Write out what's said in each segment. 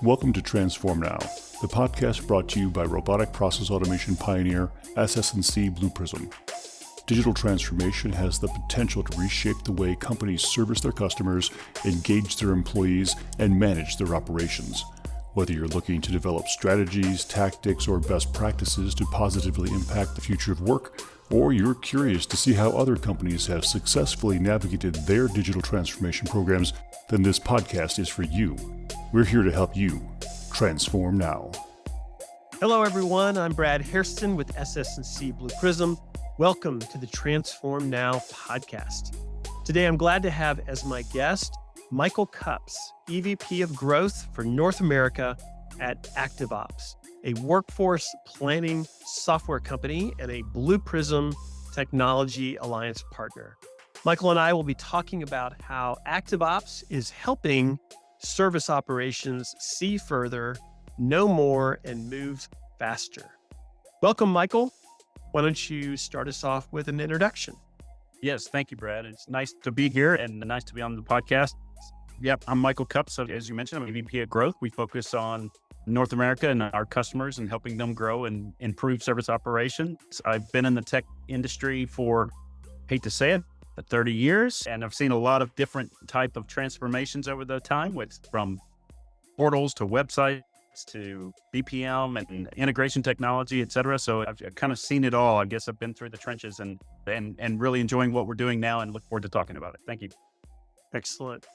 Welcome to Transform Now, the podcast brought to you by robotic process automation pioneer SS&C Blue Prism. Digital transformation has the potential to reshape the way companies service their customers, engage their employees, and manage their operations. Whether you're looking to develop strategies, tactics, or best practices to positively impact the future of work, or you're curious to see how other companies have successfully navigated their digital transformation programs, then this podcast is for you. We're here to help you transform now. Hello, everyone. I'm Brad Hairston with SS&C Blue Prism. Welcome to the Transform Now podcast. Today, I'm glad to have as my guest Michael Cups, EVP of Growth for North America at ActiveOps, a workforce planning software company and a Blue Prism Technology Alliance partner. Michael and I will be talking about how ActiveOps is helping service operations see further, know more, and move faster. Welcome, Michael. Why don't you start us off with an introduction? Yes, thank you, Brad. It's nice to be here and nice to be on the podcast. Yep, I'm Michael Cups. So as you mentioned, I'm EVP of Growth. We focus on North America and our customers and helping them grow and improve service operations. I've been in the tech industry for, hate to say it, 30 years, and I've seen a lot of different type of transformations over the time, from portals to websites to BPM and integration technology, et cetera. So I've kind of seen it all. I guess I've been through the trenches and really enjoying what we're doing now and look forward to talking about it. Thank you. Excellent.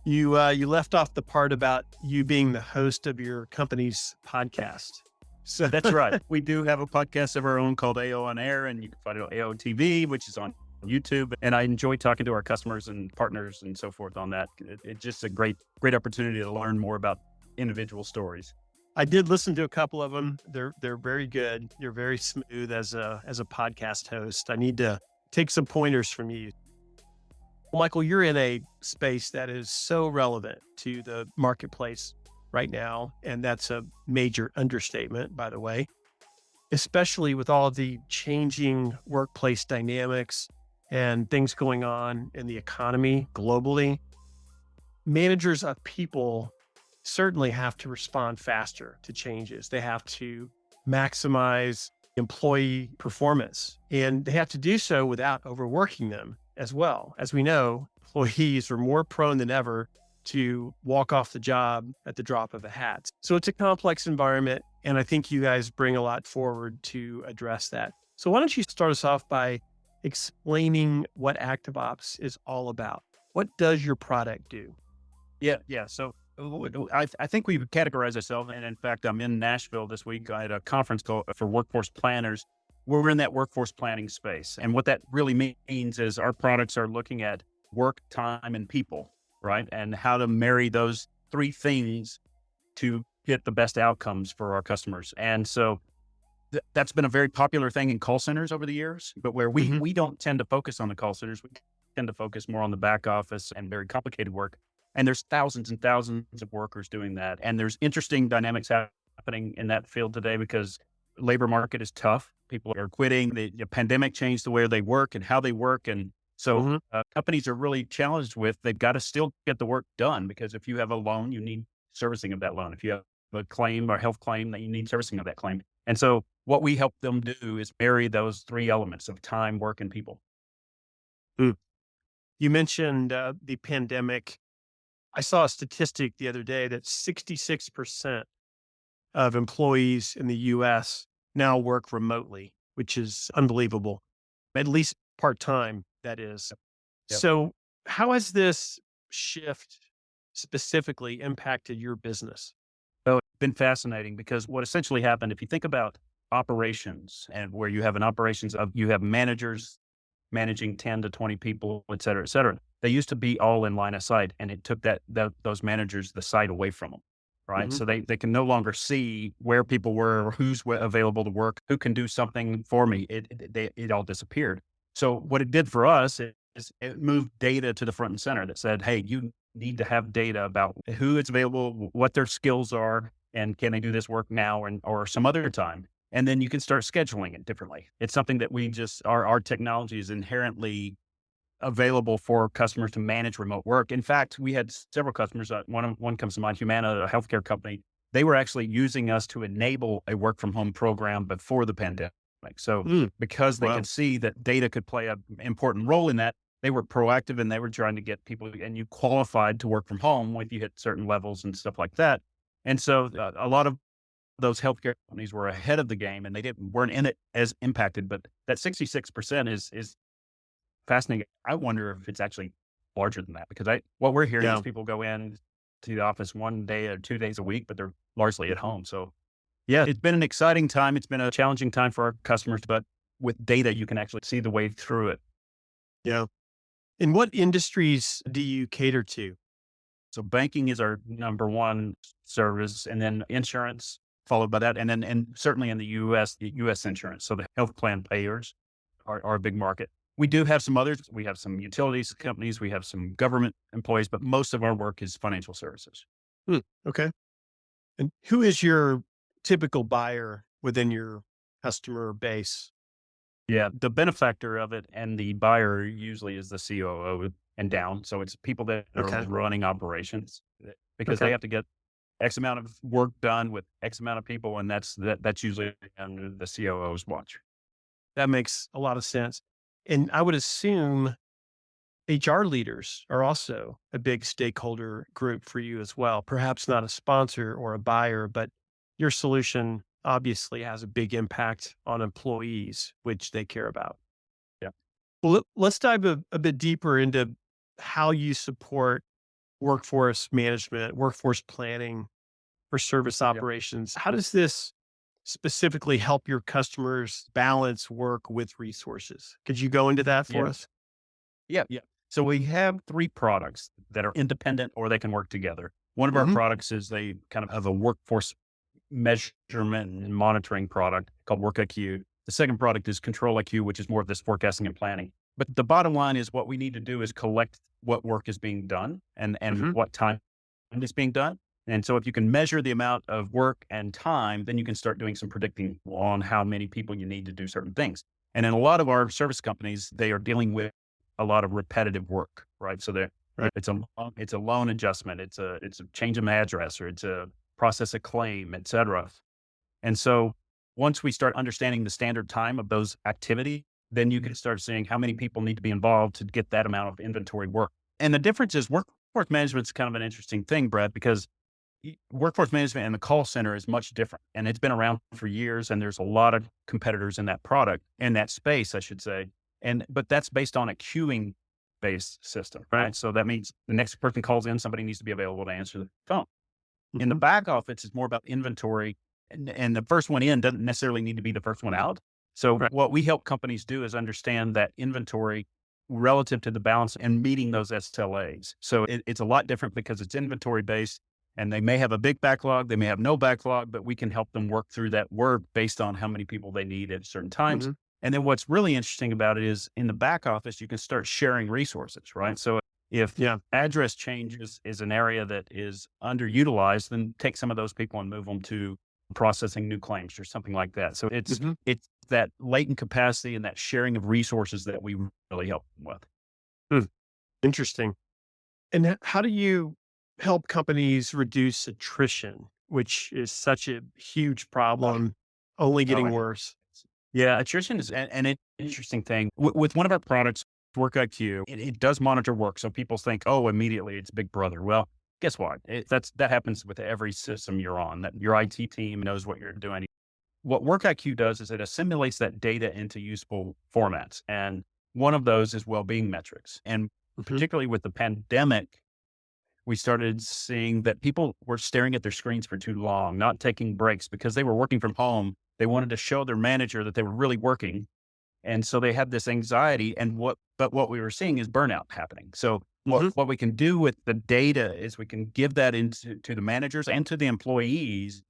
You left off the part about you being the host of your company's podcast. So that's right. We do have a podcast of our own called AO on Air, and you can find it on AO TV, which is on YouTube. And I enjoy talking to our customers and partners and so forth on that. It's just a great opportunity to learn more about individual stories. I did listen to a couple of them. They're very good. You're very smooth as a podcast host. I need to take some pointers from you. Well, Michael, you're in a space that is so relevant to the marketplace right now, and that's a major understatement, by the way, especially with all of the changing workplace dynamics and things going on in the economy globally. Managers of people certainly have to respond faster to changes. They have to maximize employee performance, and they have to do so without overworking them as well. As we know, employees are more prone than ever to walk off the job at the drop of a hat. So it's a complex environment, and I think you guys bring a lot forward to address that. So why don't you start us off by explaining what ActiveOps is all about? What does your product do? Yeah. So I think we've categorized ourselves, and in fact, I'm in Nashville this week at a conference called for workforce planners. We're in that workforce planning space. And what that really means is our products are looking at work, time, and people, right? And how to marry those three things to get the best outcomes for our customers. And so that's been a very popular thing in call centers over the years, but where we don't tend to focus on the call centers, we tend to focus more on the back office and very complicated work. And there's thousands and thousands of workers doing that. And there's interesting dynamics happening in that field today because labor market is tough. People are quitting. The pandemic changed the way they work and how they work. And so companies are really challenged with, they've got to still get the work done, because if you have a loan, you need servicing of that loan. If you have a claim or health claim, that you need servicing of that claim. And so what we help them do is marry those three elements of time, work, and people. You mentioned the pandemic. I saw a statistic the other day that 66% of employees in the U.S. now work remotely, which is unbelievable, at least part-time, that is. Yep. So how has this shift specifically impacted your business? So it's been fascinating because what essentially happened, if you think about operations and where you have you have managers managing 10 to 20 people, et cetera, they used to be all in line of sight, and it took those managers the sight away from them, right? So they can no longer see where people were, who's available to work, who can do something for me. It all disappeared. So what it did for us is it moved data to the front and center that said, hey, you need to have data about who is available, what their skills are, and can they do this work now or some other time? And then you can start scheduling it differently. It's something that our technology is inherently available for customers to manage remote work. In fact, we had several customers. One comes to mind, Humana, a healthcare company. They were actually using us to enable a work from home program before the pandemic. So because they could see that data could play an important role in that, they were proactive and they were trying to get people, and you qualified to work from home if you hit certain levels and stuff like that. And so a lot of those healthcare companies were ahead of the game and they weren't in it as impacted, but that 66% is fascinating. I wonder if it's actually larger than that, because what we're hearing is people go in to the office 1 day or 2 days a week, but they're largely at home. So yeah, it's been an exciting time. It's been a challenging time for our customers, but with data, you can actually see the way through it. Yeah. In what industries do you cater to? So banking is our number one service, and then insurance followed by that. And certainly in the US insurance. So the health plan payers are a big market. We do have some others. We have some utilities companies. We have some government employees, but most of our work is financial services. Okay. And who is your typical buyer within your customer base? Yeah. The benefactor of it and the buyer usually is the COO and down. So it's people that are running operations, because they have to get X amount of work done with X amount of people. And that's usually under the COO's watch. That makes a lot of sense. And I would assume HR leaders are also a big stakeholder group for you as well. Perhaps not a sponsor or a buyer, but your solution obviously has a big impact on employees, which they care about. Yeah. Well, let's dive a bit deeper into how you support workforce management, workforce planning for service operations. How does this specifically help your customers balance work with resources? Could you go into that for us? Yeah. So we have 3 products that are independent or they can work together. One of our products is they kind of have a workforce measurement and monitoring product called WorkIQ. The second product is Control IQ, which is more of this forecasting and planning. But the bottom line is what we need to do is collect what work is being done and what time is being done. And so if you can measure the amount of work and time, then you can start doing some predicting on how many people you need to do certain things. And in a lot of our service companies, they are dealing with a lot of repetitive work, right? So it's a loan adjustment, it's a change of address, or it's a process a claim, et cetera. And so once we start understanding the standard time of those activities, then you can start seeing how many people need to be involved to get that amount of inventory work. And the difference is workforce management is kind of an interesting thing, Brad, because workforce management and the call center is much different. And it's been around for years, and there's a lot of competitors in that product, in that space, I should say. But that's based on a queuing based system, right? So that means the next person calls in, somebody needs to be available to answer the phone. In the back office, it's more about inventory, and the first one in doesn't necessarily need to be the first one out. So what we help companies do is understand that inventory relative to the balance and meeting those SLAs. So it's a lot different because it's inventory based, and they may have a big backlog, they may have no backlog, but we can help them work through that work based on how many people they need at certain times. And then what's really interesting about it is in the back office, you can start sharing resources, right? So if address changes is an area that is underutilized, then take some of those people and move them to processing new claims or something like that. So it's that latent capacity and that sharing of resources that we really help them with. Interesting. And how do you help companies reduce attrition, which is such a huge problem, only getting worse? Yeah, attrition is an interesting thing. With one of our products, WorkIQ, it does monitor work. So people think, oh, immediately it's Big Brother. Well, guess what? That happens with every system you're on, that your IT team knows what you're doing. What WorkIQ does is it assimilates that data into useful formats. And one of those is well-being metrics. And particularly with the pandemic, we started seeing that people were staring at their screens for too long, not taking breaks because they were working from home. They wanted to show their manager that they were really working. And so they had this anxiety, but what we were seeing is burnout happening. So what we can do with the data is we can give that to the managers and to the employees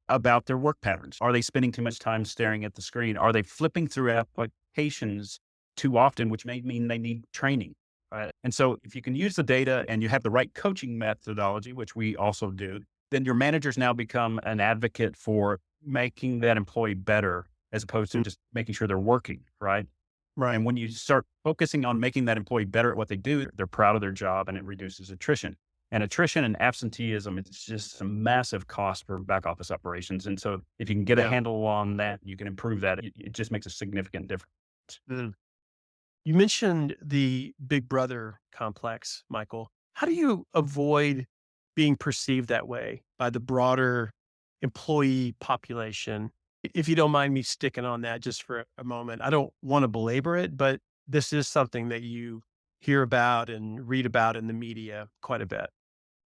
about their work patterns. Are they spending too much time staring at the screen? Are they flipping through applications too often, which may mean they need training? Right? And so if you can use the data and you have the right coaching methodology, which we also do, then your managers now become an advocate for making that employee better, as opposed to just making sure they're working, right? Right. And when you start focusing on making that employee better at what they do, they're proud of their job and it reduces attrition. And attrition and absenteeism is just a massive cost for back office operations. And so if you can get a Yeah. handle on that, you can improve that. It just makes a significant difference. Mm. You mentioned the Big Brother complex, Michael. How do you avoid being perceived that way by the broader employee population? If you don't mind me sticking on that just for a moment, I don't want to belabor it, but this is something that you hear about and read about in the media quite a bit.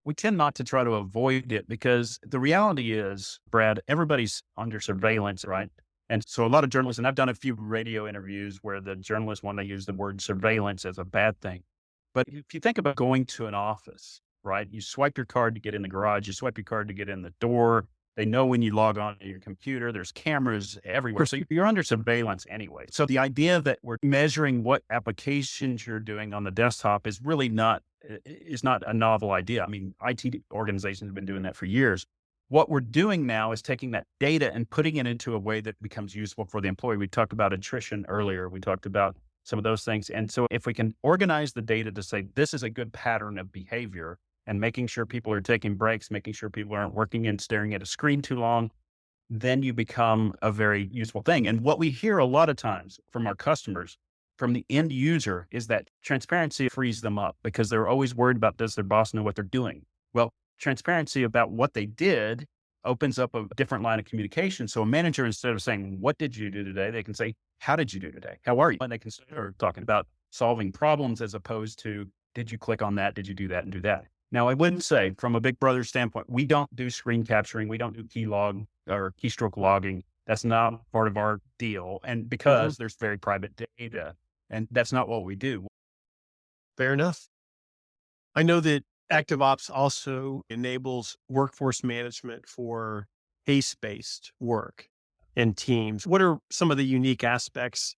We tend not to try to avoid it because the reality is, Brad, everybody's under surveillance, right? And so a lot of journalists, and I've done a few radio interviews where the journalists want to use the word surveillance as a bad thing. But if you think about going to an office, right? You swipe your card to get in the garage, you swipe your card to get in the door. They know when you log on to your computer, there's cameras everywhere. So you're under surveillance anyway. So the idea that we're measuring what applications you're doing on the desktop is really not a novel idea. I mean, IT organizations have been doing that for years. What we're doing now is taking that data and putting it into a way that becomes useful for the employee. We talked about attrition earlier. We talked about some of those things. And so if we can organize the data to say, this is a good pattern of behavior and making sure people are taking breaks, making sure people aren't working and staring at a screen too long, then you become a very useful thing. And what we hear a lot of times from our customers, from the end user, is that transparency frees them up because they're always worried about, does their boss know what they're doing? Well, transparency about what they did opens up a different line of communication. So a manager, instead of saying, what did you do today? They can say, how did you do today? How are you? And they can start talking about solving problems as opposed to, did you click on that? Did you do that and do that? Now, I wouldn't say from a Big Brother standpoint, we don't do screen capturing. We don't do key log or keystroke logging. That's not part of our deal. And because there's very private data, and that's not what we do. Fair enough. I know that ActiveOps also enables workforce management for case-based work and teams. What are some of the unique aspects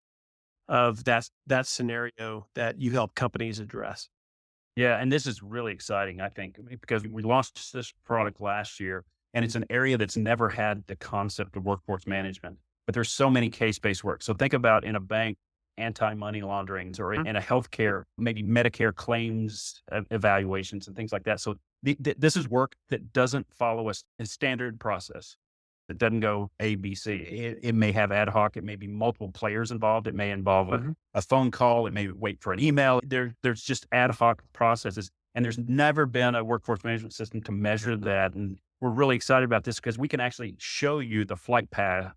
of that scenario that you help companies address? Yeah, and this is really exciting, I think, because we launched this product last year, and it's an area that's never had the concept of workforce management. But there's so many case-based work. So think about in a bank, anti-money launderings, or in a healthcare, maybe Medicare claims evaluations and things like that. So this is work that doesn't follow a standard process. It doesn't go A, B, C. It may have ad hoc. It may be multiple players involved. It may involve a phone call. It may wait for an email. There's just ad hoc processes. And there's never been a workforce management system to measure that. And we're really excited about this because we can actually show you the flight path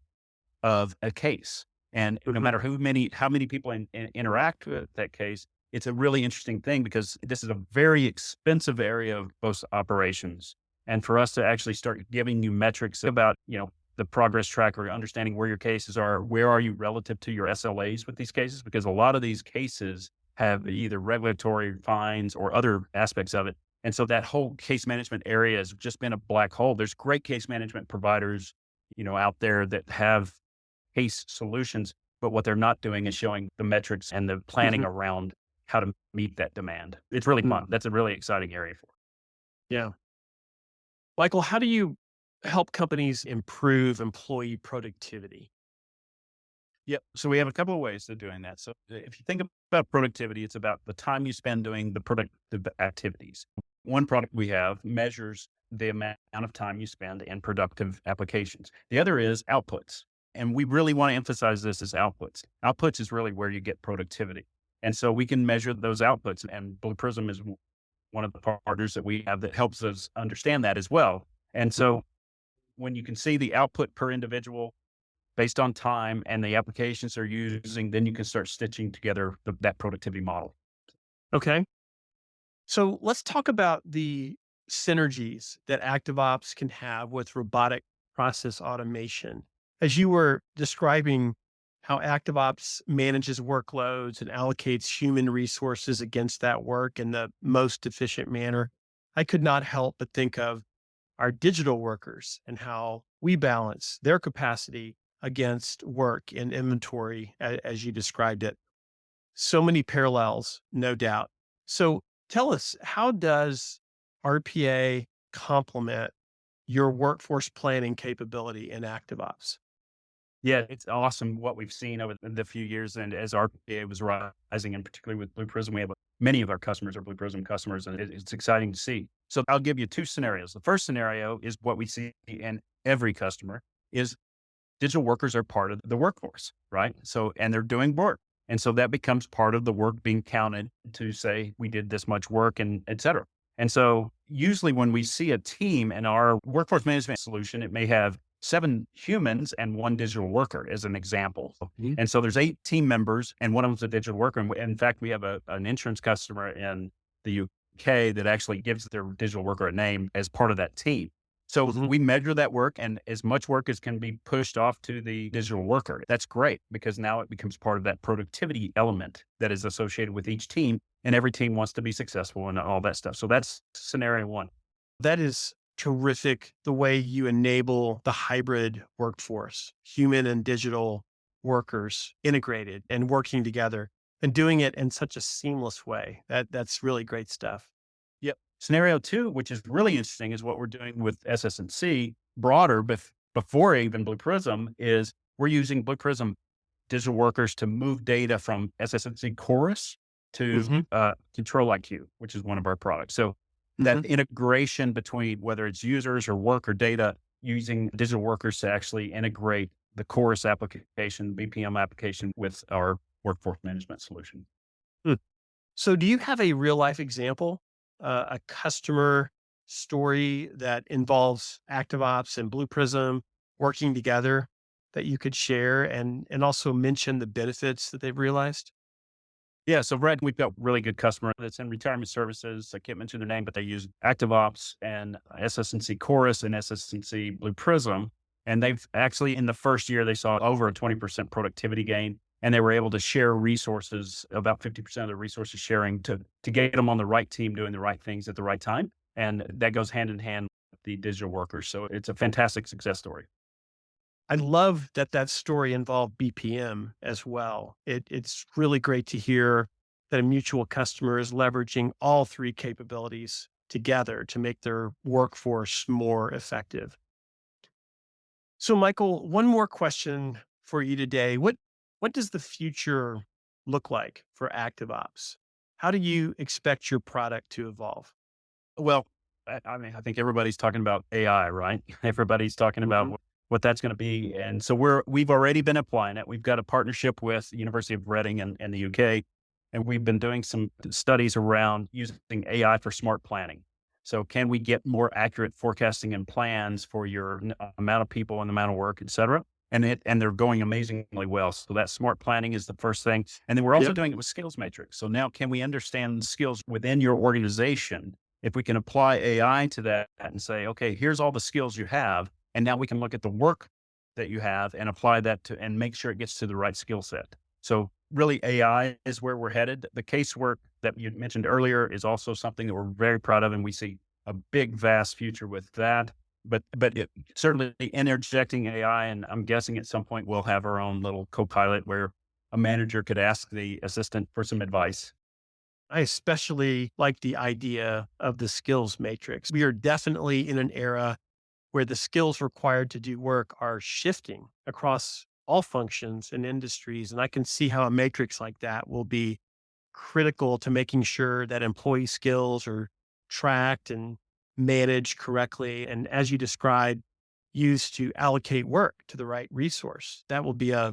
of a case. And no matter how many people interact with that case, it's a really interesting thing because this is a very expensive area of both operations. And for us to actually start giving you metrics about, the progress tracker, understanding where your cases are, where are you relative to your SLAs with these cases? Because a lot of these cases have either regulatory fines or other aspects of it. And so that whole case management area has just been a black hole. There's great case management providers, out there that have case solutions, but what they're not doing is showing the metrics and the planning around how to meet that demand. It's really fun. That's a really exciting area for it. Yeah. Michael, how do you help companies improve employee productivity? Yep. So we have a couple of ways of doing that. So if you think about productivity, it's about the time you spend doing the productive activities. One product we have measures the amount of time you spend in productive applications. The other is outputs. And we really want to emphasize this as outputs. Outputs is really where you get productivity. And so we can measure those outputs. And Blue Prism is one of the partners that we have that helps us understand that as well. And so when you can see the output per individual based on time and the applications they're using, then you can start stitching together that productivity model. Okay. So let's talk about the synergies that ActiveOps can have with robotic process automation. As you were describing how ActiveOps manages workloads and allocates human resources against that work in the most efficient manner, I could not help but think of our digital workers and how we balance their capacity against work and inventory, as you described it. So many parallels, no doubt. So tell us, how does RPA complement your workforce planning capability in ActiveOps? Yeah, it's awesome what we've seen over the few years. And as RPA was rising, and particularly with Blue Prism, we have many of our customers are Blue Prism customers, and it's exciting to see. So I'll give you two scenarios. The first scenario is what we see in every customer is digital workers are part of the workforce, right? So, and they're doing work. And so that becomes part of the work being counted to say, we did this much work and et cetera. And so usually when we see a team in our workforce management solution, it may have 7 humans and 1 digital worker as an example. Mhm. And so there's 8 team members and one of them's a digital worker. And in fact, we have an insurance customer in the UK that actually gives their digital worker a name as part of that team. So Mhm. we measure that work, and as much work as can be pushed off to the digital worker. That's great because now it becomes part of that productivity element that is associated with each team, and every team wants to be successful and all that stuff. So that's scenario one. That is terrific, the way you enable the hybrid workforce, human and digital workers integrated and working together and doing it in such a seamless way. That's really great stuff. Yep. Scenario two, which is really interesting, is what we're doing with SS&C broader, before even Blue Prism, is we're using Blue Prism digital workers to move data from SS&C Chorus to Hmm. Control IQ, which is one of our products. So that Hmm. integration between whether it's users or work or data, using digital workers to actually integrate the Chorus application, BPM application with our workforce management solution. So, do you have a real life example, a customer story that involves ActiveOps and Blue Prism working together that you could share and also mention the benefits that they've realized? Yeah. So Brad, we've got really good customer that's in retirement services. I can't mention their name, but they use ActiveOps and SS&C Chorus and SS&C Blue Prism. And they've actually, in the first year, they saw over a 20% productivity gain. And they were able to share resources, about 50% of the resources sharing to get them on the right team, doing the right things at the right time. And that goes hand in hand with the digital workers. So it's a fantastic success story. I love that that story involved BPM as well. It's really great to hear that a mutual customer is leveraging all three capabilities together to make their workforce more effective. So, Michael, one more question for you today. What does the future look like for ActiveOps? How do you expect your product to evolve? Well, I mean, I think everybody's talking about AI, right? Everybody's talking about Mhm. what that's going to be, and so we've already been applying it. We've got a partnership with the University of Reading in the UK, and we've been doing some studies around using AI for smart planning. So, can we get more accurate forecasting and plans for your amount of people and the amount of work, et cetera? And they're going amazingly well. So that smart planning is the first thing, and then we're also Yep. doing it with skills matrix. So now, can we understand skills within your organization? If we can apply AI to that and say, okay, here's all the skills you have, and now we can look at the work that you have and apply that to and make sure it gets to the right skill set. So really AI is where we're headed. The casework that you mentioned earlier is also something that we're very proud of, and we see a big, vast future with that. But it, certainly interjecting AI, and I'm guessing at some point we'll have our own little co-pilot where a manager could ask the assistant for some advice. I especially like the idea of the skills matrix. We are definitely in an era where the skills required to do work are shifting across all functions and industries. And I can see how a matrix like that will be critical to making sure that employee skills are tracked and managed correctly. And as you described, used to allocate work to the right resource. That will be a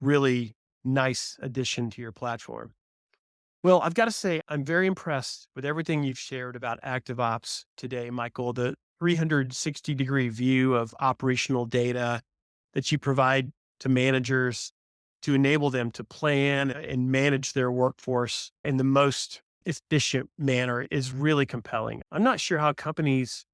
really nice addition to your platform. Well, I've got to say, I'm very impressed with everything you've shared about ActiveOps today, Michael. The 360-degree view of operational data that you provide to managers to enable them to plan and manage their workforce in the most efficient manner is really compelling. I'm not sure how companies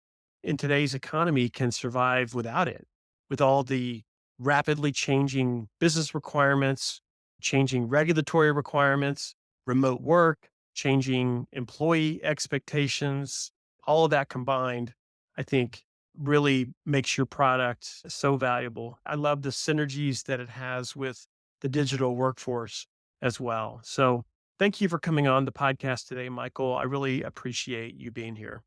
in today's economy can survive without it, with all the rapidly changing business requirements, changing regulatory requirements, remote work, changing employee expectations, all of that combined, I think really makes your product so valuable. I love the synergies that it has with the digital workforce as well. So thank you for coming on the podcast today, Michael. I really appreciate you being here.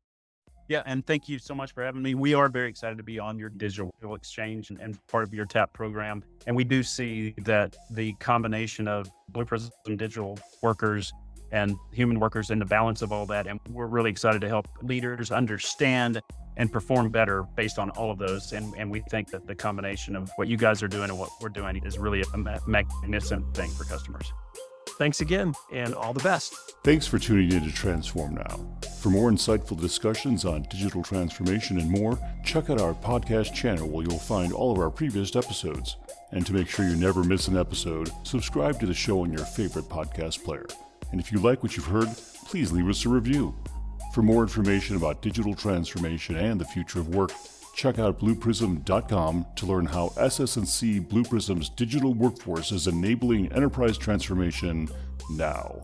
Yeah, and thank you so much for having me. We are very excited to be on your digital exchange and part of your TAP program. And we do see that the combination of Blue Prism digital workers and human workers and the balance of all that. And we're really excited to help leaders understand and perform better based on all of those. And we think that the combination of what you guys are doing and what we're doing is really a magnificent thing for customers. Thanks again, and all the best. Thanks for tuning in to Transform Now. For more insightful discussions on digital transformation and more, check out our podcast channel where you'll find all of our previous episodes. And to make sure you never miss an episode, subscribe to the show on your favorite podcast player. And if you like what you've heard, please leave us a review. For more information about digital transformation and the future of work, check out blueprism.com to learn how SS&C Blue Prism's digital workforce is enabling enterprise transformation now.